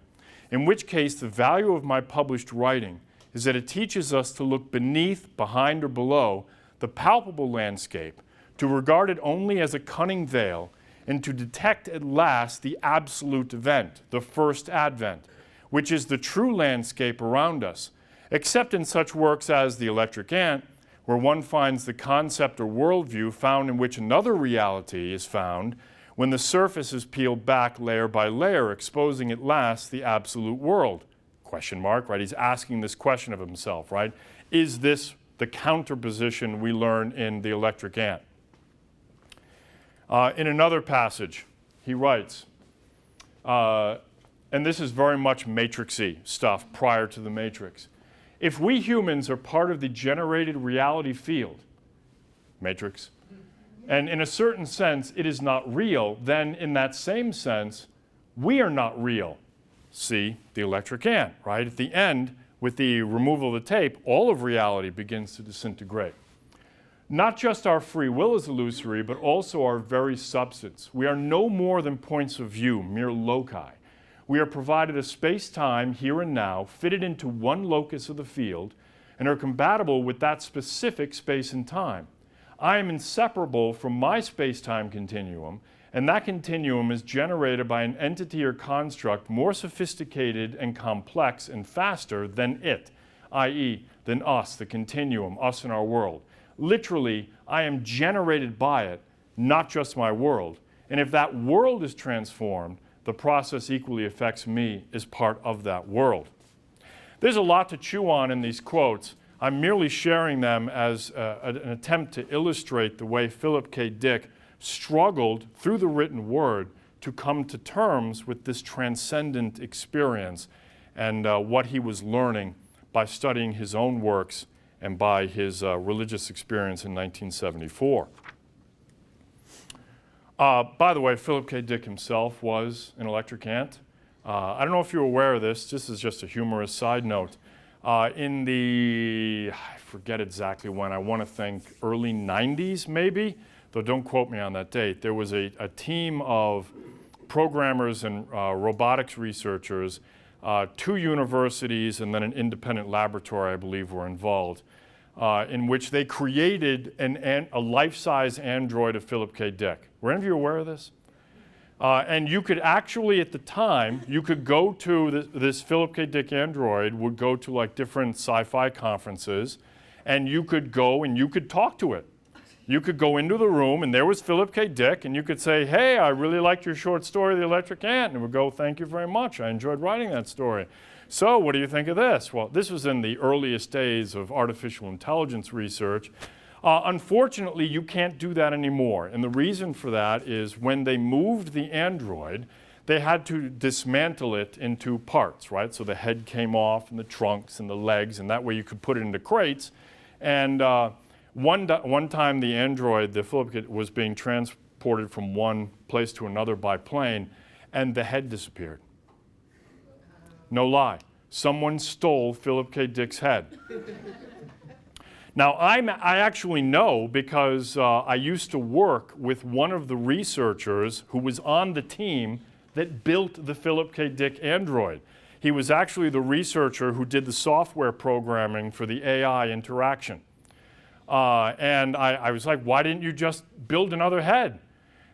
in which case the value of my published writing is that it teaches us to look beneath, behind, or below the palpable landscape, to regard it only as a cunning veil, and to detect at last the absolute event, the first advent, which is the true landscape around us, except in such works as The Electric Ant, where one finds the concept or worldview found in which another reality is found when the surface is peeled back layer by layer, exposing at last the absolute world. Question mark, right? He's asking this question of himself, right? Is this the counterposition we learn in The Electric Ant? In another passage, he writes, and this is very much matrixy stuff prior to the Matrix. If we humans are part of the generated reality field, matrix, and in a certain sense it is not real, then in that same sense, we are not real. See The Electric Ant, right? At the end, with the removal of the tape, all of reality begins to disintegrate. Not just our free will is illusory, but also our very substance. We are no more than points of view, mere loci. We are provided a space-time here and now, fitted into one locus of the field, and are compatible with that specific space and time. I am inseparable from my space-time continuum, and that continuum is generated by an entity or construct more sophisticated and complex and faster than it, i.e., than us, the continuum, us and our world. Literally, I am generated by it, not just my world. And if that world is transformed, the process equally affects me as part of that world. There's a lot to chew on in these quotes. I'm merely sharing them as an attempt to illustrate the way Philip K. Dick struggled through the written word to come to terms with this transcendent experience and what he was learning by studying his own works and by his religious experience in 1974. By the way, Philip K. Dick himself was an Electric Ant. I don't know if you're aware of this. This is just a humorous side note. In the, I forget exactly when, I want to think early 90s maybe, though don't quote me on that date, there was a team of programmers and robotics researchers, 2 universities and then an independent laboratory, I believe, were involved, in which they created a life-size android of Philip K. Dick. Were any of you aware of this? And you could actually, at the time, you could go to this Philip K. Dick android, would go to like different sci-fi conferences, and you could go and you could talk to it. You could go into the room, and there was Philip K. Dick, and you could say, hey, I really liked your short story, The Electric Ant, and it would go, thank you very much, I enjoyed writing that story. So what do you think of this? Well, this was in the earliest days of artificial intelligence research. Unfortunately, you can't do that anymore. And the reason for that is when they moved the android, they had to dismantle it into parts, right? So the head came off, and the trunks, and the legs, and that way you could put it into crates. And one time the android, the Philip K. was being transported from one place to another by plane, and the head disappeared. No lie. Someone stole Philip K. Dick's head. Now, I actually know because I used to work with one of the researchers who was on the team that built the Philip K. Dick android. He was actually the researcher who did the software programming for the AI interaction. And I was like, why didn't you just build another head?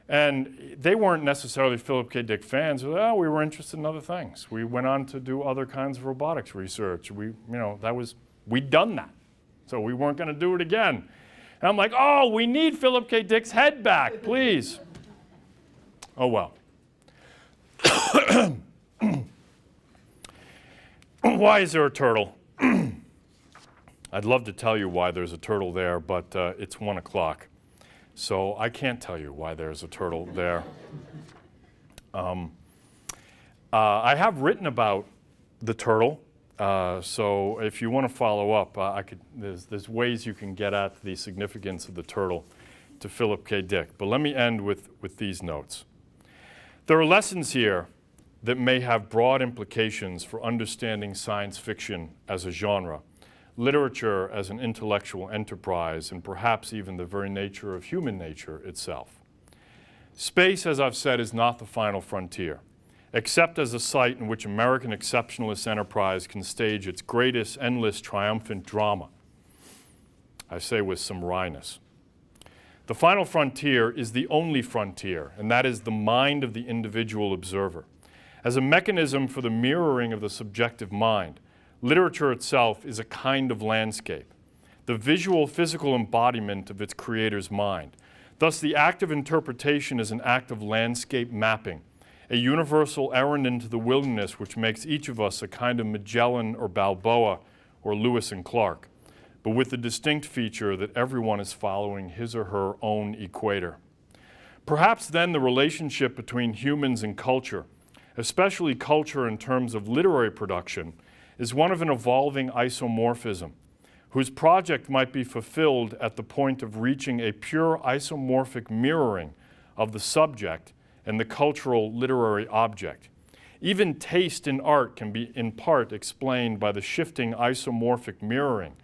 And they weren't necessarily Philip K. Dick fans. Oh, we were interested in other things. We went on to do other kinds of robotics research. We'd done that. So we weren't going to do it again. And I'm like, oh, we need Philip K. Dick's head back, please. Oh, well. Why is there a turtle? I'd love to tell you why there's a turtle there, but it's 1 o'clock. So I can't tell you why there's a turtle there. I have written about the turtle. So if you want to follow up, there's ways you can get at the significance of the turtle to Philip K. Dick. But let me end with these notes. There are lessons here that may have broad implications for understanding science fiction as a genre, literature as an intellectual enterprise, and perhaps even the very nature of human nature itself. Space, as I've said, is not the final frontier, except as a site in which American exceptionalist enterprise can stage its greatest, endless, triumphant drama. I say with some wryness. The final frontier is the only frontier, and that is the mind of the individual observer. As a mechanism for the mirroring of the subjective mind, literature itself is a kind of landscape, the visual, physical embodiment of its creator's mind. Thus, the act of interpretation is an act of landscape mapping, a universal errand into the wilderness which makes each of us a kind of Magellan or Balboa or Lewis and Clark, but with the distinct feature that everyone is following his or her own equator. Perhaps then the relationship between humans and culture, especially culture in terms of literary production, is one of an evolving isomorphism, whose project might be fulfilled at the point of reaching a pure isomorphic mirroring of the subject and the cultural literary object. Even taste in art can be in part explained by the shifting isomorphic mirroring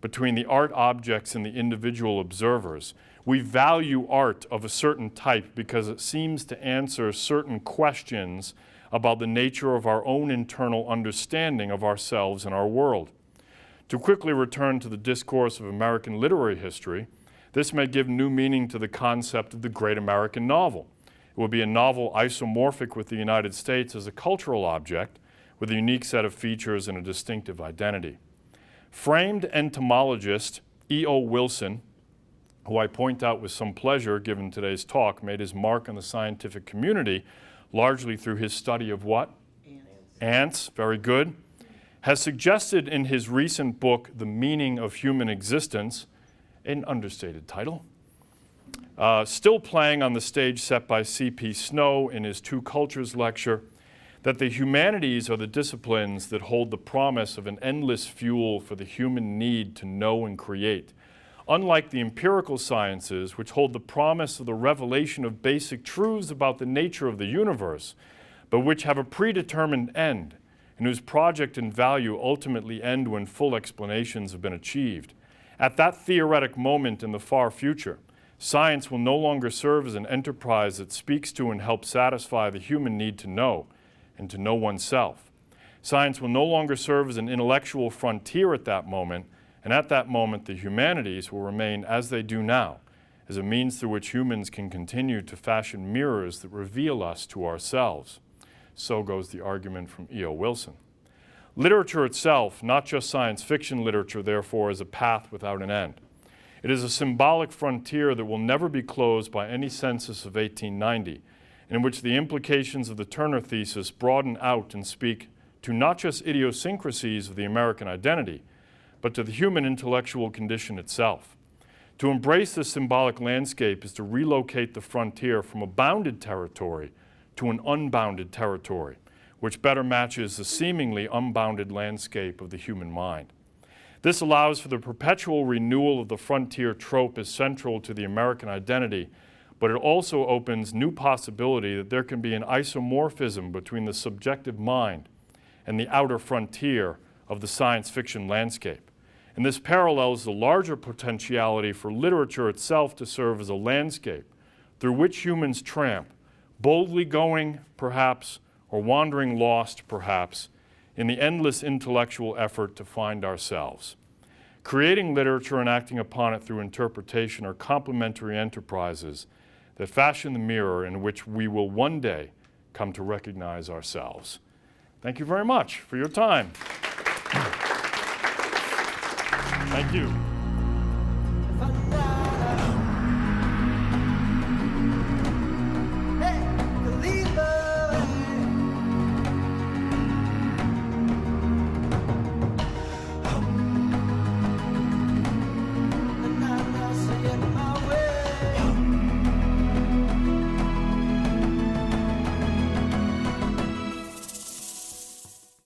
between the art objects and the individual observers. We value art of a certain type because it seems to answer certain questions about the nature of our own internal understanding of ourselves and our world. To quickly return to the discourse of American literary history, this may give new meaning to the concept of the great American novel. It would be a novel isomorphic with the United States as a cultural object with a unique set of features and a distinctive identity. Framed entomologist E.O. Wilson, who I point out with some pleasure given today's talk, made his mark on the scientific community largely through his study of what? Ants. Very good. Has suggested in his recent book, The Meaning of Human Existence, an understated title, still playing on the stage set by C.P. Snow in his Two Cultures lecture, that the humanities are the disciplines that hold the promise of an endless fuel for the human need to know and create, unlike the empirical sciences, which hold the promise of the revelation of basic truths about the nature of the universe, but which have a predetermined end, and whose project and value ultimately end when full explanations have been achieved. At that theoretic moment in the far future, science will no longer serve as an enterprise that speaks to and helps satisfy the human need to know and to know oneself. Science will no longer serve as an intellectual frontier at that moment, and at that moment the humanities will remain as they do now, as a means through which humans can continue to fashion mirrors that reveal us to ourselves. So goes the argument from E.O. Wilson. Literature itself, not just science fiction literature, therefore, is a path without an end. It is a symbolic frontier that will never be closed by any census of 1890, in which the implications of the Turner thesis broaden out and speak to not just idiosyncrasies of the American identity, but to the human intellectual condition itself. To embrace this symbolic landscape is to relocate the frontier from a bounded territory to an unbounded territory, which better matches the seemingly unbounded landscape of the human mind. This allows for the perpetual renewal of the frontier trope as central to the American identity, but it also opens new possibility that there can be an isomorphism between the subjective mind and the outer frontier of the science fiction landscape. And this parallels the larger potentiality for literature itself to serve as a landscape through which humans tramp, boldly going, perhaps, or wandering lost, perhaps, in the endless intellectual effort to find ourselves. Creating literature and acting upon it through interpretation are complementary enterprises that fashion the mirror in which we will one day come to recognize ourselves. Thank you very much for your time. Thank you.